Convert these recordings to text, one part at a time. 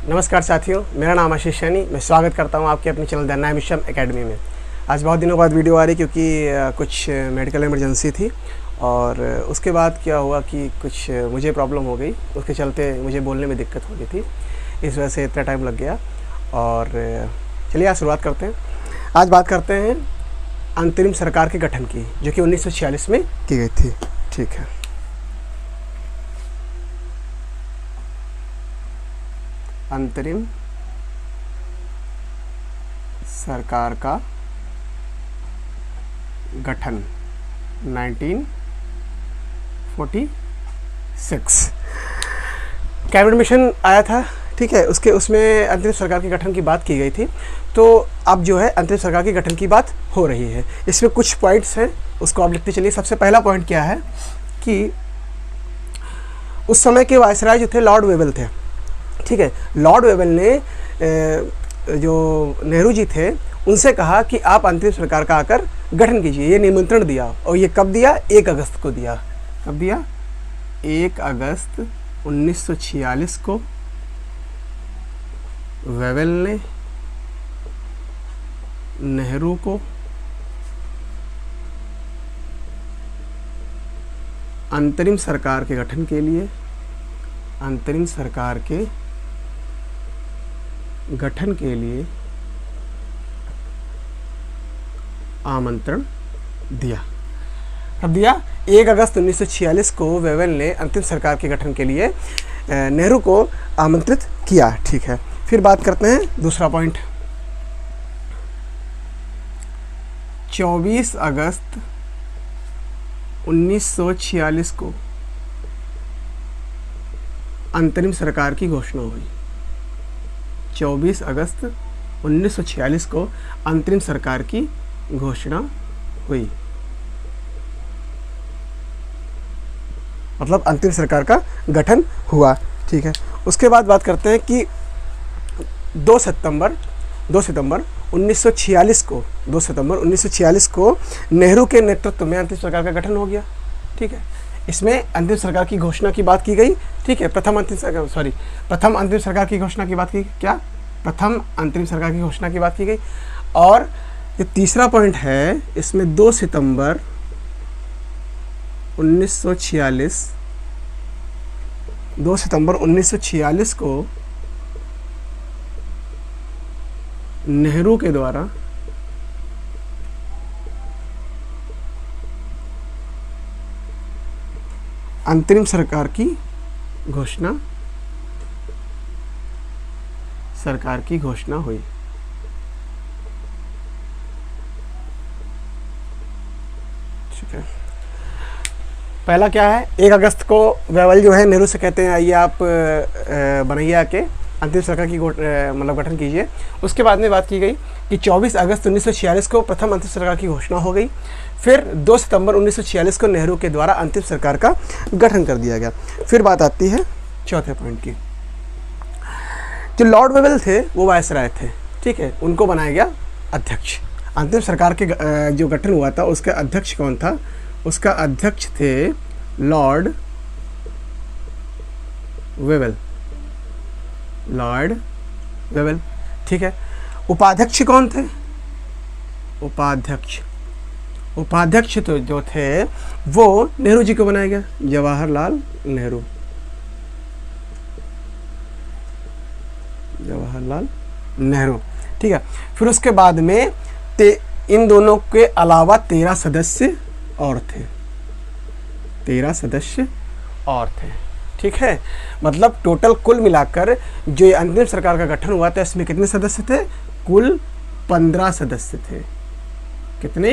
नमस्कार साथियों, मेरा नाम आशीष सैनी। मैं स्वागत करता हूं आपके अपने चैनल द नाइमिशम एकेडमी में। आज बहुत दिनों बाद वीडियो आ रही क्योंकि कुछ मेडिकल इमरजेंसी थी और उसके बाद क्या हुआ कि कुछ मुझे प्रॉब्लम हो गई, उसके चलते मुझे बोलने में दिक्कत हो गई थी, इस वजह से इतना टाइम लग गया। और चलिए आज शुरुआत करते हैं। आज बात करते हैं अंतरिम सरकार के गठन की, जो कि 1946 में की गई थी। ठीक है, अंतरिम सरकार का गठन 1946 कैबिनेट मिशन आया था। ठीक है, उसमें अंतरिम सरकार के गठन की बात की गई थी। तो अब जो है अंतरिम सरकार के गठन की बात हो रही है। इसमें कुछ पॉइंट्स हैं, उसको आप लिखते चलिए। सबसे पहला पॉइंट क्या है कि उस समय के वायसराय जो थे लॉर्ड वेवेल थे। ठीक है, लॉर्ड वेवेल ने जो नेहरू जी थे उनसे कहा कि आप अंतरिम सरकार का आकर गठन कीजिए। ये निमंत्रण दिया और ये कब दिया? 1 अगस्त को दिया। कब दिया? 1 अगस्त 1946 को वेवेल ने नेहरू को अंतरिम सरकार के गठन के लिए आमंत्रण दिया। कब दिया? 1 अगस्त 1946 को वेवेल ने अंतिम सरकार के गठन के लिए नेहरू को आमंत्रित किया। ठीक है, फिर बात करते हैं दूसरा पॉइंट। 24 अगस्त 1946 को अंतरिम सरकार की घोषणा हुई। 24 अगस्त 1946 को अंतरिम सरकार की घोषणा हुई, मतलब अंतिम सरकार का गठन हुआ। ठीक है, उसके बाद बात करते हैं कि 2 सितंबर 1946 को नेहरू के नेतृत्व में अंतिम सरकार का गठन हो गया। ठीक है, इसमें अंतिम सरकार की घोषणा की बात की गई। ठीक है, प्रथम अंतिम सरकार की घोषणा की बात की। क्या? प्रथम अंतरिम सरकार की घोषणा की बात की गई। और ये तीसरा पॉइंट है, इसमें 2 सितंबर 1946 को नेहरू के द्वारा अंतरिम सरकार की घोषणा हुई। ठीक है, पहला क्या है? 1 अगस्त को वेवेल जो है नेहरू से कहते हैं आइए आप बनैया आके अंतिम सरकार की मतलब गठन कीजिए। उसके बाद में बात की गई कि 24 अगस्त 1946 को प्रथम अंतिम सरकार की घोषणा हो गई। फिर 2 सितंबर 1946 को नेहरू के द्वारा अंतिम सरकार का गठन कर दिया गया। फिर बात आती है चौथे पॉइंट की। जो लॉर्ड वेवेल थे वो वायसराय थे। ठीक है, उनको बनाया गया अध्यक्ष। अंतिम सरकार के जो गठन हुआ था उसका अध्यक्ष कौन था? उसका अध्यक्ष थे लॉर्ड वेवेल। ठीक है, उपाध्यक्ष कौन थे? उपाध्यक्ष तो जो थे वो नेहरू जी को बनाया गया, जवाहरलाल नेहरू। ठीक है, फिर उसके बाद में इन दोनों के अलावा 13 सदस्य और थे। ठीक है, मतलब टोटल कुल मिलाकर जो अंतिम सरकार का गठन हुआ था इसमें कितने सदस्य थे? कुल 15 सदस्य थे। कितने?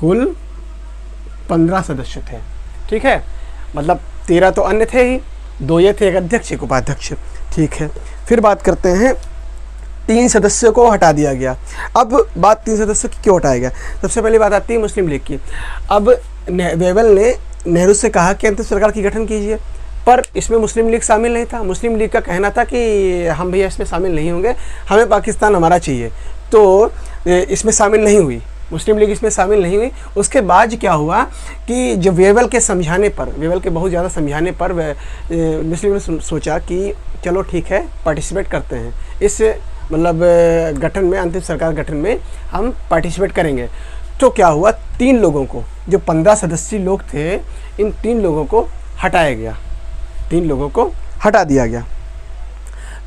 कुल 15 सदस्य थे। ठीक है, मतलब 13 तो अन्य थे ही, 2 ये थे, एक अध्यक्ष एक उपाध्यक्ष। ठीक है, फिर बात करते हैं 3 सदस्यों को हटा दिया गया। अब बात 3 सदस्यों की क्यों हटाया गया? सबसे पहली बात आती है मुस्लिम लीग की। अब वेवेल ने नेहरू से कहा कि अंतिम सरकार की गठन कीजिए, पर इसमें मुस्लिम लीग शामिल नहीं था। मुस्लिम लीग का कहना था कि हम भैया इसमें शामिल नहीं होंगे, हमें पाकिस्तान हमारा चाहिए, तो इसमें शामिल नहीं हुई। मुस्लिम लीग इसमें शामिल नहीं हुई। उसके बाद क्या हुआ कि जो वेवल के समझाने पर, वेवल के बहुत ज़्यादा समझाने पर मुस्लिम ने सोचा कि चलो ठीक है पार्टिसिपेट करते हैं इस मतलब गठन में, अंतिम सरकार गठन में हम पार्टिसिपेट करेंगे। तो क्या हुआ, 3 लोगों को, जो 15 सदस्यीय लोग थे, इन 3 लोगों को हटाया गया, 3 लोगों को हटा दिया गया।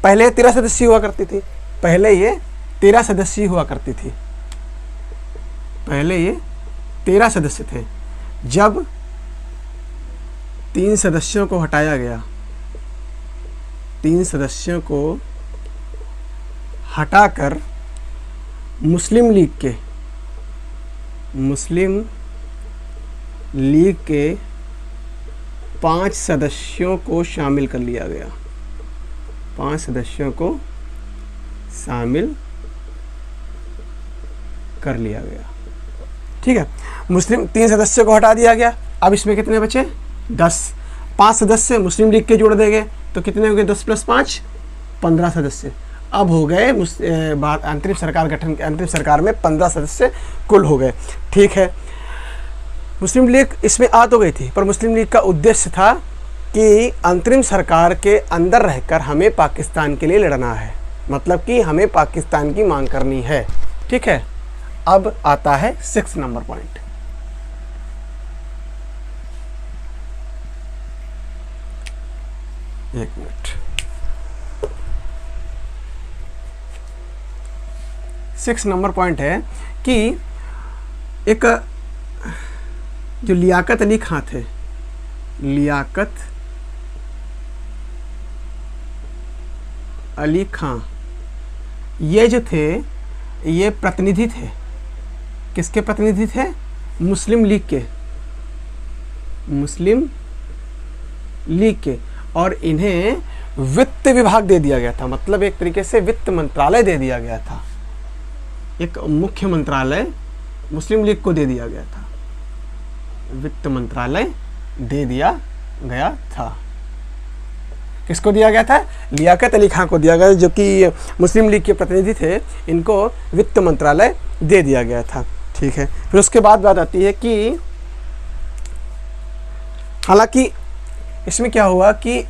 पहले 13 सदस्यीय हुआ करती थी, पहले ये 13 सदस्यीय हुआ करती थी, पहले ये 13 सदस्य थे। जब 3 सदस्यों को हटाया गया, 3 सदस्यों को हटाकर मुस्लिम लीग के 5 सदस्यों को शामिल कर लिया गया, 5 सदस्यों को शामिल कर लिया गया। ठीक है, मुस्लिम 3 सदस्यों को हटा दिया गया। अब इसमें कितने बचे? 10। 5 सदस्य मुस्लिम लीग के जोड़ देंगे तो कितने हो गए? 10 + 5 15 सदस्य। अब हो गए अंतरिम सरकार गठन, अंतरिम सरकार में 15 सदस्य कुल हो गए। ठीक है, मुस्लिम लीग इसमें आ तो गई थी, पर मुस्लिम लीग का उद्देश्य था कि अंतरिम सरकार के अंदर रहकर हमें पाकिस्तान के लिए लड़ना है, मतलब कि हमें पाकिस्तान की मांग करनी है। ठीक है, अब आता है 6 नंबर पॉइंट। एक मिनट, 6 नंबर पॉइंट है कि एक जो लियाकत अली खां थे, लियाकत अली खां, ये जो थे ये प्रतिनिधि थे, किसके प्रतिनिधि थे? मुस्लिम लीग के, मुस्लिम लीग के। और इन्हें वित्त विभाग दे दिया गया था, मतलब एक तरीके से वित्त मंत्रालय दे दिया गया था, एक मुख्य मंत्रालय मुस्लिम लीग को दे दिया गया था, वित्त मंत्रालय दे दिया गया था। किसको दिया गया था? लियाकत अली खां को दिया गया, जो कि मुस्लिम लीग के प्रतिनिधि थे, इनको वित्त मंत्रालय दे दिया गया था। ठीक है, फिर उसके बाद बात आती है कि हालांकि इसमें क्या हुआ कि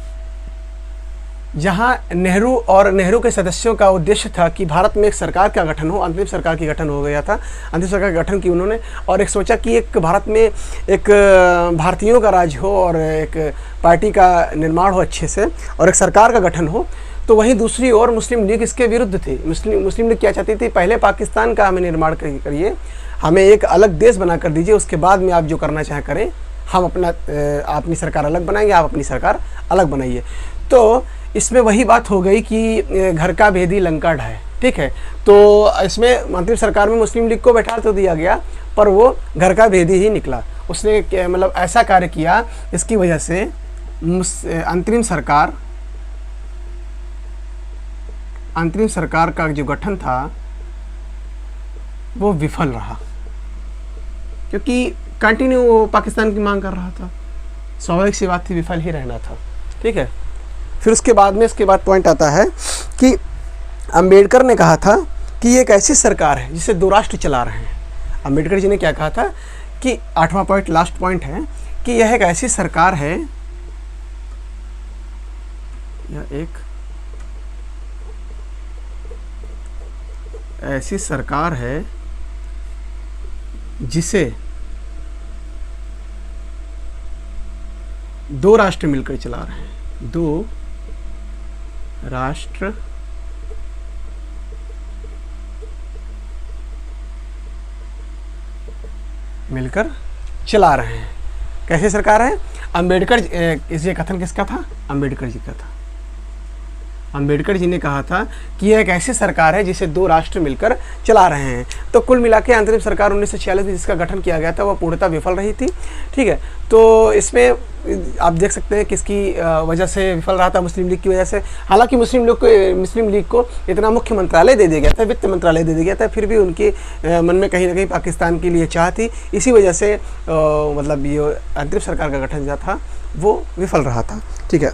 जहां नेहरू और नेहरू के सदस्यों का उद्देश्य था कि भारत में एक सरकार का गठन हो, अंतिम सरकार की गठन हो गया था, अंतिम सरकार का गठन की उन्होंने, और एक सोचा कि एक भारत में एक भारतीयों का राज हो और एक पार्टी का निर्माण हो अच्छे से और एक सरकार का गठन हो। तो वहीं दूसरी ओर मुस्लिम लीग इसके विरुद्ध थी। मुस्लिम लीग क्या चाहती थी? पहले पाकिस्तान का हमें निर्माण करिए, हमें एक अलग देश बना कर दीजिए, उसके बाद में आप जो करना चाहें करें, हम अपनी सरकार अलग बनाएंगे, आप अपनी सरकार अलग बनाइए। तो इसमें वही बात हो गई कि घर का भेदी लंका ढाए। ठीक है, तो इसमें अंतरिम सरकार में मुस्लिम लीग को बैठा तो दिया गया, पर वो घर का भेदी ही निकला। उसने मतलब ऐसा कार्य किया इसकी वजह से अंतरिम सरकार का जो गठन था वो विफल रहा, क्योंकि कंटिन्यू वो पाकिस्तान की मांग कर रहा था। स्वाभाविक सी बात थी, विफल ही रहना था। ठीक है, फिर उसके बाद में इसके बाद पॉइंट आता है कि अंबेडकर ने कहा था कि ये एक ऐसी सरकार है जिसे 2 राष्ट्र चला रहे हैं। अंबेडकर जी ने क्या कहा था कि 8वां पॉइंट, लास्ट पॉइंट है कि यह एक ऐसी सरकार है, यह एक ऐसी सरकार है जिसे 2 राष्ट्र मिलकर चला रहे हैं, 2 राष्ट्र मिलकर चला रहे हैं। कैसे सरकार है? अंबेडकर, ये कथन किसका था? अंबेडकर जी का था। अंबेडकर जी ने कहा था कि यह एक ऐसी सरकार है जिसे 2 राष्ट्र मिलकर चला रहे हैं। तो कुल मिला के अंतरिम सरकार 1946 में जिसका गठन किया गया था वह पूर्णतः विफल रही थी। ठीक है, तो इसमें आप देख सकते हैं किसकी वजह से विफल रहा था? मुस्लिम लीग की वजह से। हालांकि मुस्लिम लीग को इतना मुख्य मंत्रालय दे दिया गया था, वित्त मंत्रालय दे दिया गया था, फिर भी उनके मन में कहीं ना कहीं पाकिस्तान के लिए चाह थी। इसी वजह से मतलब ये अंतरिम सरकार का गठन जो था वो विफल रहा था। ठीक है,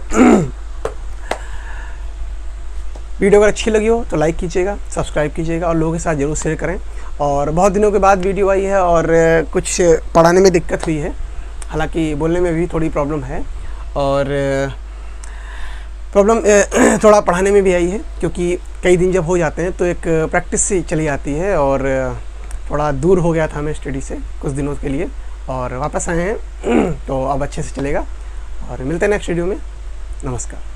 वीडियो अगर अच्छी लगी हो तो लाइक कीजिएगा, सब्सक्राइब कीजिएगा और लोगों के साथ ज़रूर शेयर करें। और बहुत दिनों के बाद वीडियो आई है और कुछ पढ़ाने में दिक्कत हुई है, हालांकि बोलने में भी थोड़ी प्रॉब्लम है और प्रॉब्लम थोड़ा पढ़ाने में भी आई है, क्योंकि कई दिन जब हो जाते हैं तो एक प्रैक्टिस सी चली आती है और थोड़ा दूर हो गया था मैं स्टडी से कुछ दिनों के लिए और वापस आए हैं तो अब अच्छे से चलेगा। और मिलते हैं नेक्स्ट वीडियो में। नमस्कार।